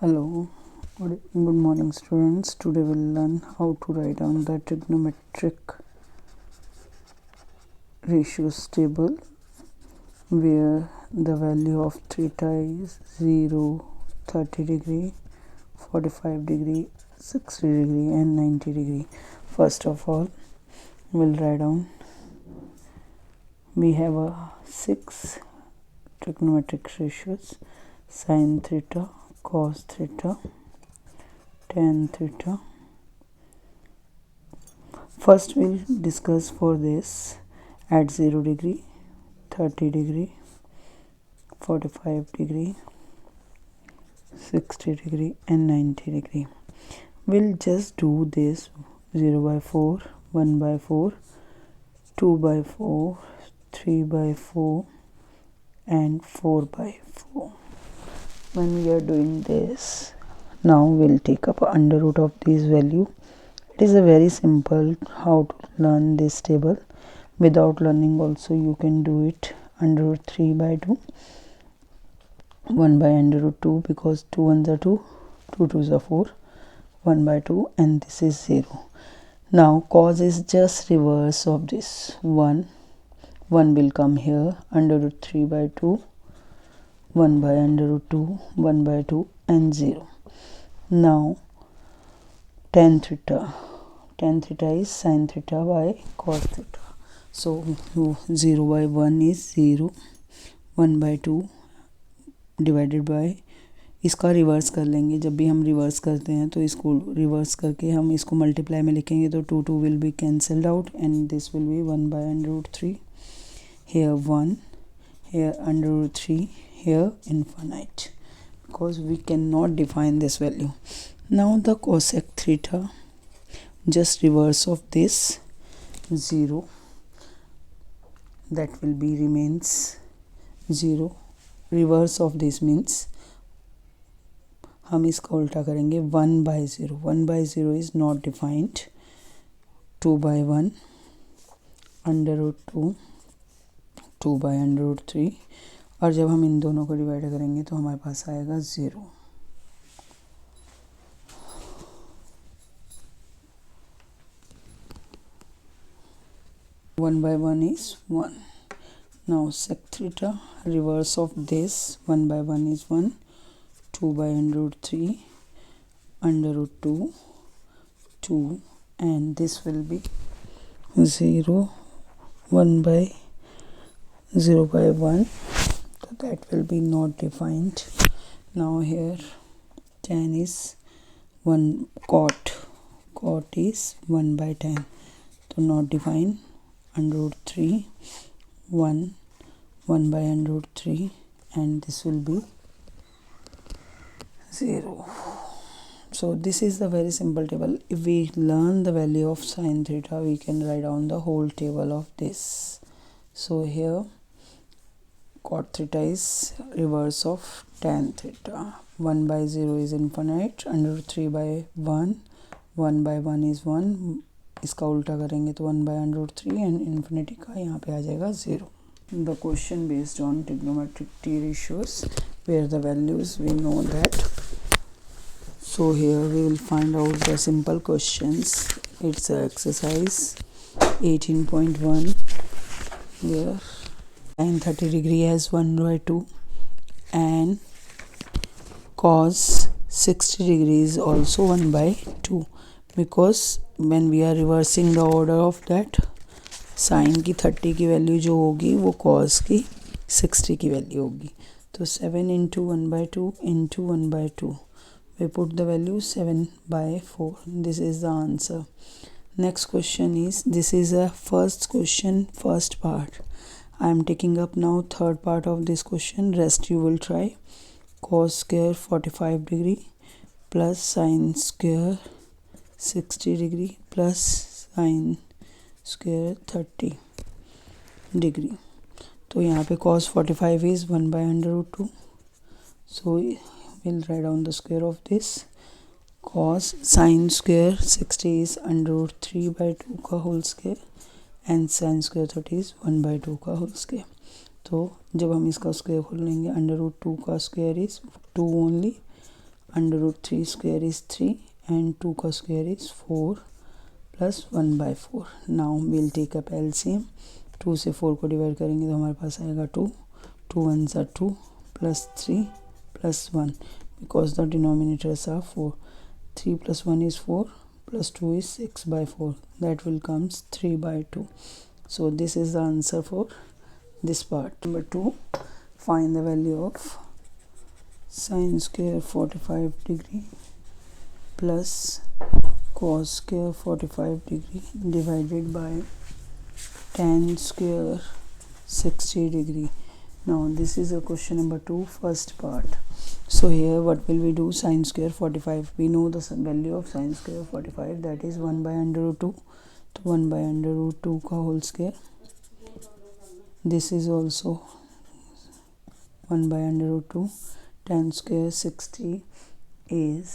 Hello, good morning students. Today we'll learn how to write down the trigonometric ratios table where the value of theta is 0, 30 degree, 45 degree, 60 degree and 90 degree. First of all, we'll write down we have a 6 trigonometric ratios: sin theta, cos theta, tan theta. First we'll discuss for this at 0 degree, 30 degree, 45 degree, 60 degree and 90 degree. We'll just do this 0 by 4, 1 by 4, 2 by 4, 3 by 4 and 4 by 4. When we are doing this, now we'll take up under root of this value. It is a very simple how to learn this table. Without learning also you can do it. Under root 3 by 2, 1 by under root 2, because 2 1s are 2, 2 2s are 4, 1 by 2, and this is 0. Now cos is just reverse of this 1 will come here, under root 3 by 2, 1 by under root 2, 1 by 2 and 0. Now tan theta is sin theta by cos theta. So 0 by 1 is 0, 1 by 2 divided bye, इसका reverse कर लेंगे. जब भी हम reverse करते हैं तो इसको रिवर्स करके हम इसको मल्टीप्लाई में लिखेंगे तो 2 2 will be cancelled out and this will be 1 by under root 3. Here 1, here under root 3, here infinite, because we cannot define this value. Now the cosec theta, just reverse of this 0, that will be remains 0. Reverse of this means हम इसका उल्टा करेंगे 1 by 0. 1 by 0 is not defined. 2 by 1, under root 2, 2 by under root 3, और जब हम इन दोनों को divide करेंगे तो हमारे पास आएगा 0. One by 1 is 1. Now sec theta, reverse of this 1 by 1 is 1, 2 by under root 3, under root 2, 2, and this will be 0, 1 by 0 by 1, so that will be not defined. Now here tan is 1, cot is 1 by tan, so not defined. Under root 3, 1 by under root 3, and this will be 0. So this is the very simple table. If we learn the value of sin theta, we can write down the whole table of this. So here cot theta is reverse of tan theta. 1 by 0 is infinite, under root 3 by 1, 1 by 1 is 1, इसका उल्टा करेंगे तो 1 by under root 3 and infinity का यहाँ पे आ जाएगा 0. The question based on trigonometric T ratios where the values we know that. So here we will find out the simple questions. It's a exercise 18.1 where sin 30 degree has 1 by 2 and cos 60 degrees also 1 by 2, because when we are reversing the order of that, sine की 30 की value जो होगी वो cos की 60 की value होगी. तो 7 into 1 by 2 into 1 by 2, we put the value 7 by 4. This is the answer. Next question is, this is a first question, first part. I am taking up now third part of this question. Rest you will try. Cos square 45 degree plus sin square 60 degree plus sin square 30 degree. तो यहाँ पे cos 45 is 1 by under root 2. So we'll write down the square of this. Cos sin square 60 is under root 3 by 2 का whole square and sin square 30 is 1 by 2 का whole square. तो जब हम इसका square खोल लेंगे, अंडर रूट 2 का square is 2 only, under root 3 square is 3 and 2 का square is 4 plus 1/4. Now will take up LCM. 2 से 4 को डिवाइड करेंगे तो हमारे पास आएगा 2. 2 1s are 2 plus 3 plus 1 because the denominators are 4. 3 plus 1 is 4 plus 2 is 6/4. That will comes 3/2. So this is the answer for this part. Number 2, find the value of sin square 45 degree plus cos square 45 degree divided by tan square 60 degree. Now this is a question number 2, first part. So here what will we do? Sin square 45, we know the value of sin square 45, that is 1 by under root 2. तो 1 by under root 2 का whole square. This is also 1 by under root 2. Tan square 60 is,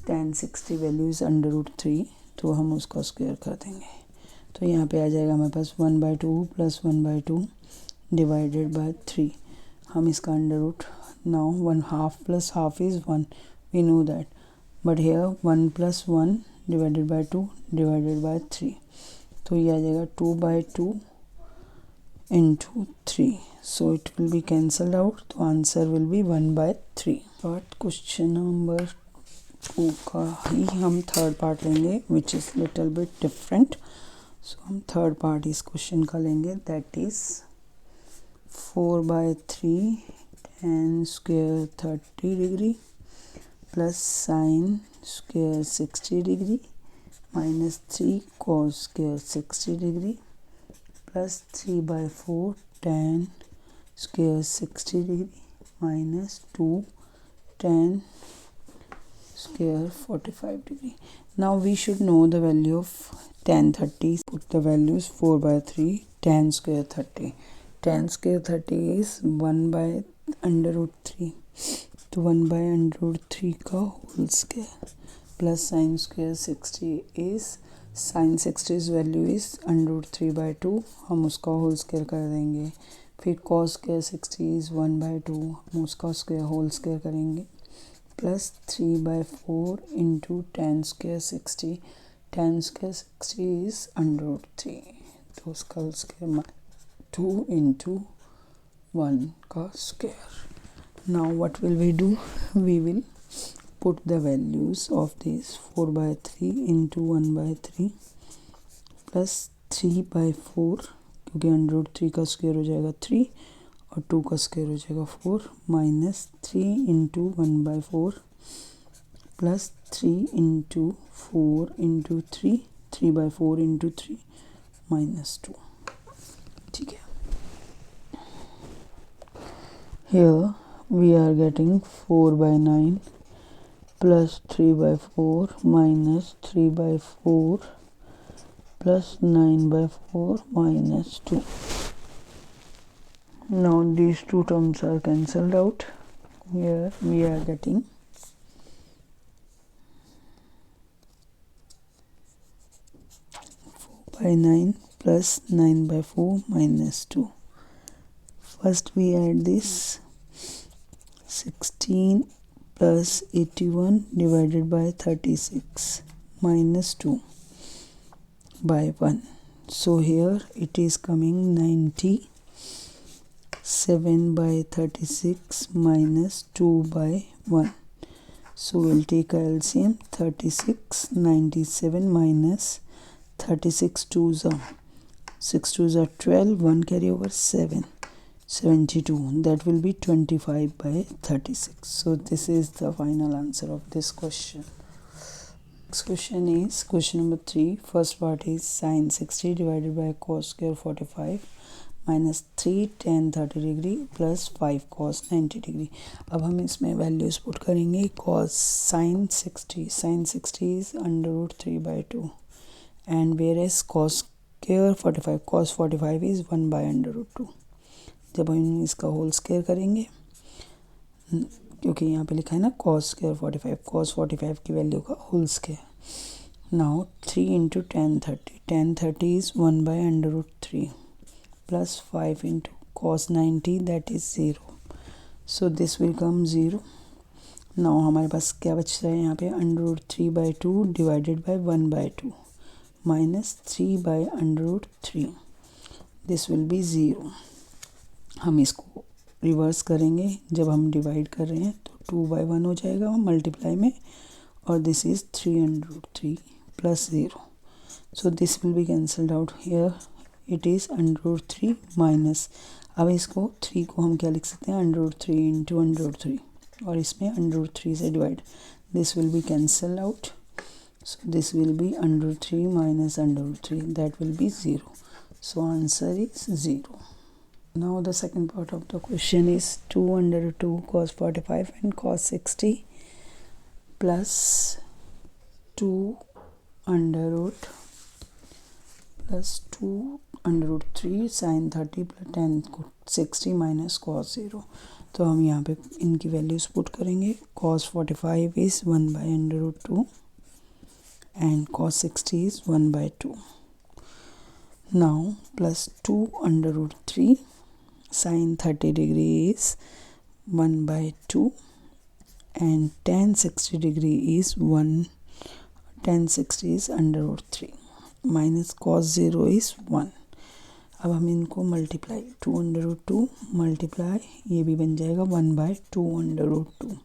tan 60 value is under root 3, तो हम उसका square कर देंगे. तो यहाँ पे आ जाएगा हमारे पास 1/2 प्लस 1/2 डिवाइडेड बाय 3. हम इसका under root, now 1/2 plus half is 1, we know that, but here 1 plus 1 divided by 2 divided by 3. तो ये आ जाएगा 2/2 into 3. So it will be cancelled out. तो answer will be 1/3. But question number 2 का ही हम third part लेंगे, which is little bit different. So हम third part इस question का लेंगे, that is 4/3 tan square 30 degree plus sin square 60 degree minus 3 cos square 60 degree plus 3/4 tan square 60 degree minus 2 tan square 45 degree. Now we should know the value of tan 30. Put the values 4/3 tan square 30. Tan square 30 is 1 by under root 3. तो 1 by under root 3 का whole square plus sin square 60 is, sin 60's value is under root 3/2, हम उसका whole square कर देंगे. फिर cos square 60 is 1/2, हम उसका square whole square करेंगे, plus 3/4 into tan square 60. tan square 60 is under root 3, तो उसका होल स्क्वायर 2 इंटू 1 का square. Now what will we do? We will put the values of these 4/3 into 1/3 plus 3/4, क्योंकि under root 3 का square हो जाएगा 3 और 2 का स्क्वायर हो जाएगा 4, minus 3 into 1/4 plus 3 into 4 into 3, 3/4 into 3 minus 2. ठीक है. Here we are getting 4/9 plus 3/4 minus 3/4 plus 9/4 minus 2. Now these two terms are cancelled out. Here we are getting 4/9 plus 9/4 minus 2. First we add this 16 plus 81 divided by 36 minus 2 by 1. So here it is coming 97 by 36 minus 2 by 1. So we'll take a LCM. 36, 97 minus 36 2s are 6 2s are 12, 1 carry over 7. 72, that will be 25 by 36. So this is the final answer of this question. Next question is question number 3. First part is sin 60 divided by cos square 45 minus 3 tan 30 degree plus 5 cos 90 degree. अब हम इसमें values put करेंगे. cos sin 60 is under root 3/2 and whereas cos square 45 is 1 by under root 2. जब हम इसका whole square करेंगे, क्योंकि यहाँ पे लिखा है ना cos square 45, cos 45 की वैल्यू का whole square. Now 3 into tan 30 is 1 by under root 3 plus 5 into cos 90, that is 0. So this will come 0. Now हमारे पास क्या बच रहा है यहाँ पे, √3/2 divided by 1/2 minus 3/√3, this will be 0। हम इसको रिवर्स करेंगे, जब हम डिवाइड कर रहे हैं तो 2/1 हो जाएगा मल्टीप्लाई में, और this is 3√3 plus 0, so this will be cancelled out. Here it is √3 minus, अब इसको 3 को हम क्या लिख सकते हैं, √3 इंटू √3, और इसमें √3 से divide, this will be cancel out, so this will be √3 minus √3, that will be 0, so answer is 0। Now the second part of the question is 2√2 cos 45 and cos 60 plus 2√3 sin 30 plus tan 60 minus cos 0। तो हम यहाँ पे इनकी values put करेंगे। cos 45 is 1/√2 and cos 60 is 1/2। now plus 2√3 sin 30 degree is 1/2 and tan 60 degree is 1, tan 60 is √3 minus cos 0 is 1। अब हम इनको multiply, 2√2 multiply, ये भी बन जाएगा 1/2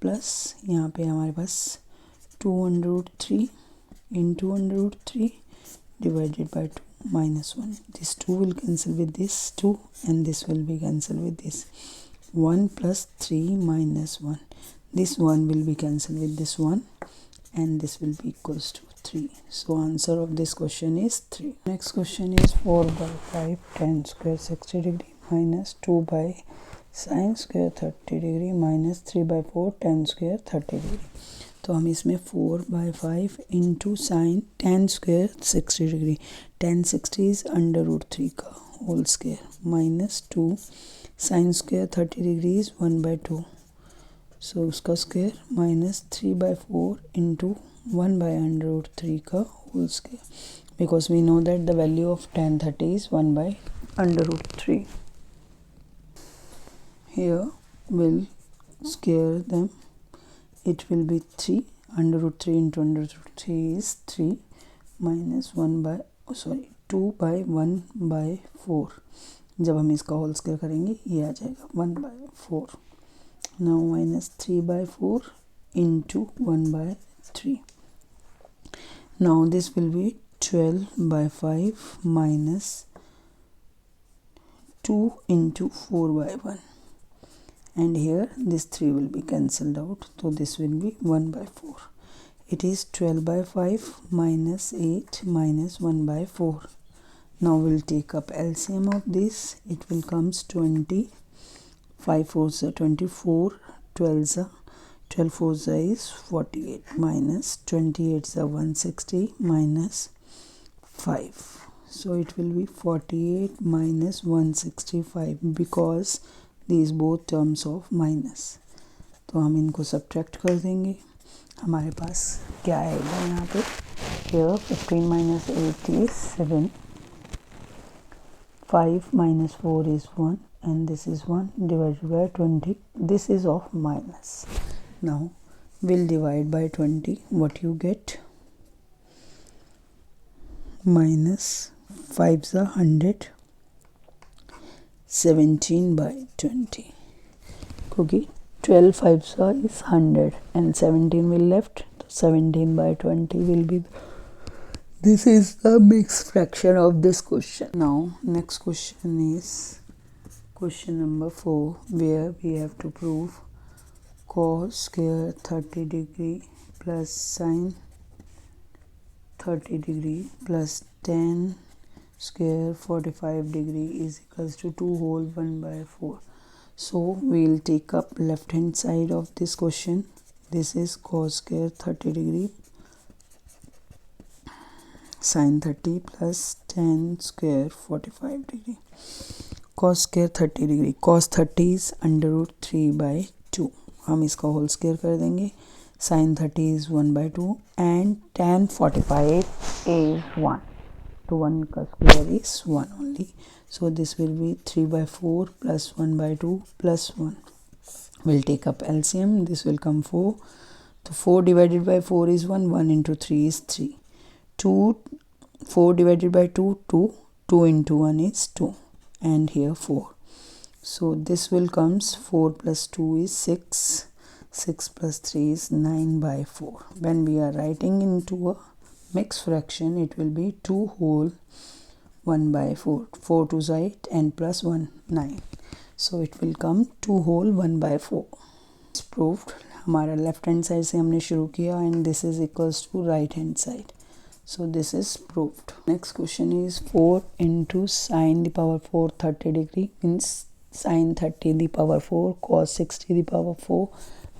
प्लस यहाँ पे हमारे पास 2√3 into √3 divided by 2 minus 1, this 2 will cancel with this 2 and this will be cancelled with this 1 plus 3 minus 1, this 1 will be cancelled with this 1 and this will be equals to 3, so answer of this question is 3। next question is 4/5 tan square 60 degree minus 2 by sin square 30 degree minus 3/4 tan square 30 degree। तो हम इसमें 4/5 into sine tan square 60 degree, tan 60 is √3 का whole square minus 2 sine square 30 degree is 1/2, so उसका square minus 3/4 into 1/√3 का whole square, because we know that the value of tan 30 is 1/√3। Here will square them, it will be 3, √3 into √3 is 3 minus 2/1/4, जब हम इसका whole square करेंगे ये आ जाएगा 1/4। now minus 3/4 into 1/3, now this will be 12/5 minus 2 into 4/1, and here this 3 will be cancelled out, so this will be 1/4, it is 12/5 minus 8 minus 1/4। now we'll take up LCM of this, it will comes 20, 5 4s are 24, 12s are 12 4s is 48 minus 28s are 160 minus 5, so it will be 48 minus 165 because these both terms of minus, तो हम इनको subtract कर देंगे। हमारे पास क्या आएगा यहाँ पे, here 15 minus 8 is 7, 5 minus 4 is 1 and this is 1 divided by 20, this is of minus। now we'll divide by 20, what you get, minus 5s are 100, 17/20, क्योंकि 12 5s is 100 and 17 will left, so 17/20 will be, this is the mixed fraction of this question। now next question is question number 4, where we have to prove cos square 30 degree plus sin 30 degree plus tan square 45 degree is equals to 2 whole 1/4, so we'll take up left hand side of this question, this is cos square 30 degree sin 30 plus tan square 45 degree, cos square 30 degree, cos 30 is √3/2, हम इसका whole square कर देंगे, sin 30 is 1/2 and tan 45 is 1, तो 1 का square is 1 only, so this will be 3/4 plus 1/2 plus 1, We'll take up LCM. This will come 4. So 4 divided by 4 is 1. 1 into 3 is 3. 4 divided by 2, 2. 2 into 1 is 2. And here 4. So this will comes 4 plus 2 is 6. 6 plus 3 is 9 by 4. When we are writing into a mixed fraction, it will be 2 whole 1 by 4. 4 to 8 and plus 1 9. So it will come 2 whole 1 by 4. It's proved. हमारा left hand side से हमने शुरू किया and this is equals to right hand side. So this is proved. Next question is 4 into sine the power 4 30 degree means sine 30 the power 4 cos 60 the power 4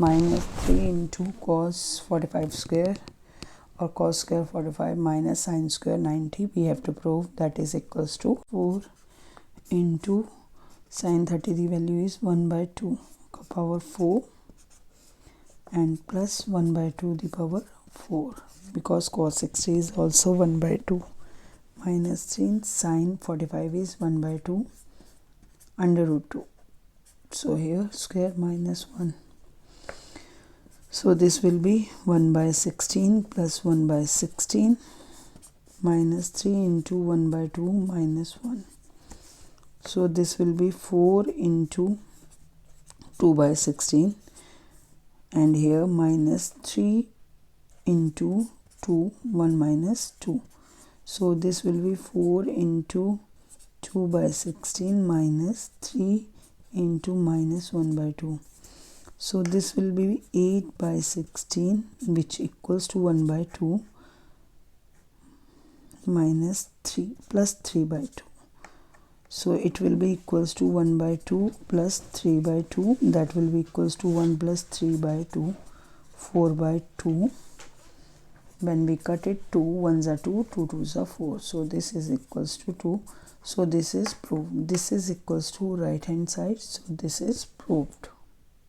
minus 3 into cos 45 square or cos square 45 minus sine square 90. We have to prove that is equals to 4 into sine 30 the value is 1 by 2 power 4 and plus 1 by 2 the power 4 because cos 60 is also 1 by 2 minus 3 sine 45 is 1 by 2 under root 2. So here square minus 1. So this will be 1 by 16 plus 1 by 16 minus 3 into 1 by 2 minus 1. So this will be 4 into 2 by 16 and here minus 3 into 2 1 minus 2. So this will be 4 into 2 by 16 minus 3 into minus 1 by 2. So this will be 8 by 16 which equals to 1 by 2 minus 3 plus 3 by 2. So it will be equals to 1 by 2 plus 3 by 2. That will be equals to 1 plus 3 by 2 4 by 2. When we cut it, 2 1s are 2, 2 2s are 4. So this is equals to 2. So this is proved. This is equals to right hand side. So this is proved.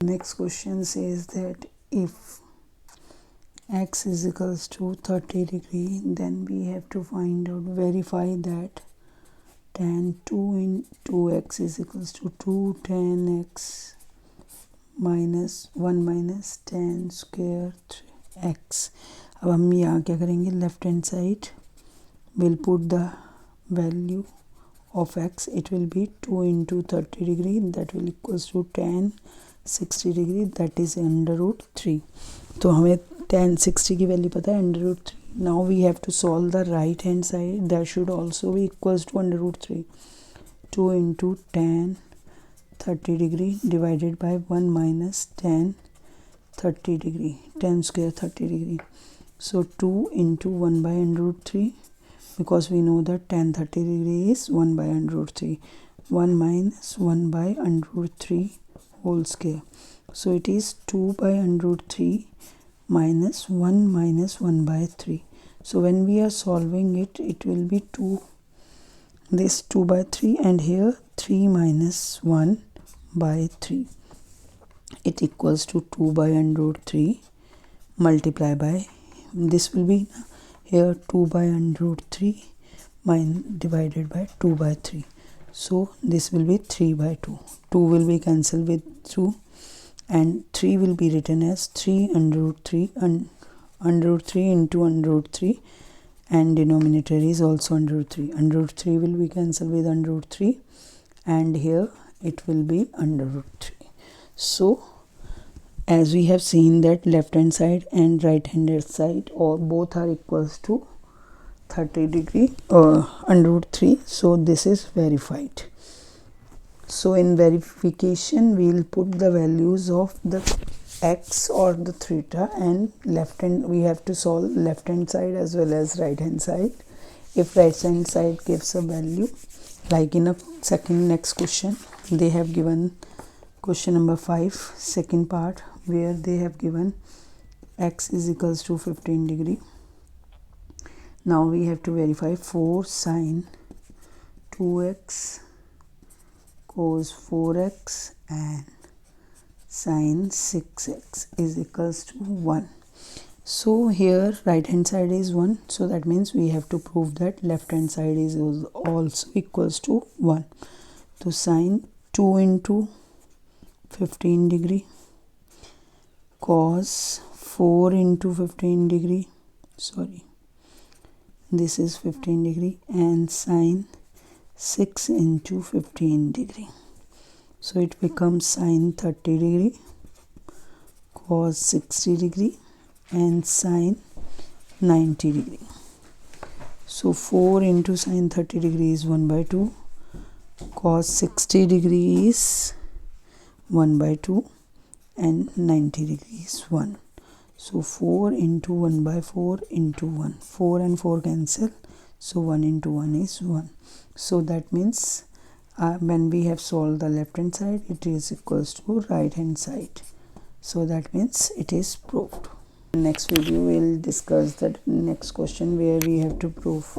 Next question says that if x is equals to 30 degree, then we have to find out, verify that tan 2 into x is equals to 2 tan x minus 1 minus tan square x. अब हम यहाँ क्या करेंगे, left hand side will put the value of x. It will be 2 into 30 degree that will equals to tan 60 degree that is under root 3. तो हमें tan 60 की value पता है under root 3. Now we have to solve the right hand side. That should also be equals to under root 3. 2 into tan 30 degree divided by 1 minus tan 30 degree, tan square 30 degree. So 2 into 1 by under root 3 because we know that tan 30 degree is 1 by under root 3. 1 minus 1 by under root 3 whole square. So it is 2 by under root 3 minus 1 minus 1 by 3. So when we are solving it, it will be 2, this 2 by 3 and here 3 minus 1 by 3. It equals to 2 by under root 3 multiply by, this will be here 2 by under root 3 divided by 2 by 3. So this will be 3 by 2. 2 will be cancelled with 2 and 3 will be written as 3 under root 3 and under root 3 into under root 3 and denominator is also under root 3. Under root 3 will be cancelled with under root 3 and here it will be under root 3. So as we have seen that left hand side and right hand side or both are equals to 30 degree under root 3. So this is verified. So in verification we will put the values of the x or the theta and left hand, we have to solve left hand side as well as right hand side. If right hand side gives a value, like in a next question they have given question number 5 second part where they have given x is equals to 15 degree. Now we have to verify 4 sine 2x cos 4x and sine 6x is equals to 1. So here right hand side is 1, so that means we have to prove that left hand side is also equals to 1. So sine 2 into 15 degree cos 4 into 15 degree, sorry, this is 15 degree, and sine 6 into 15 degree. So it becomes sine 30 degree, cos 60 degree, and sine 90 degree. So 4 into sine 30 degree is 1 by 2, cos 60 degree is 1 by 2, and 90 degree is 1. So 4 into 1 by 4 into 1. 4 and 4 cancel. So 1 into 1 is 1. So that means when we have solved the left hand side, it is equals to right hand side. So that means it is proved. Next video we will discuss the next question where we have to prove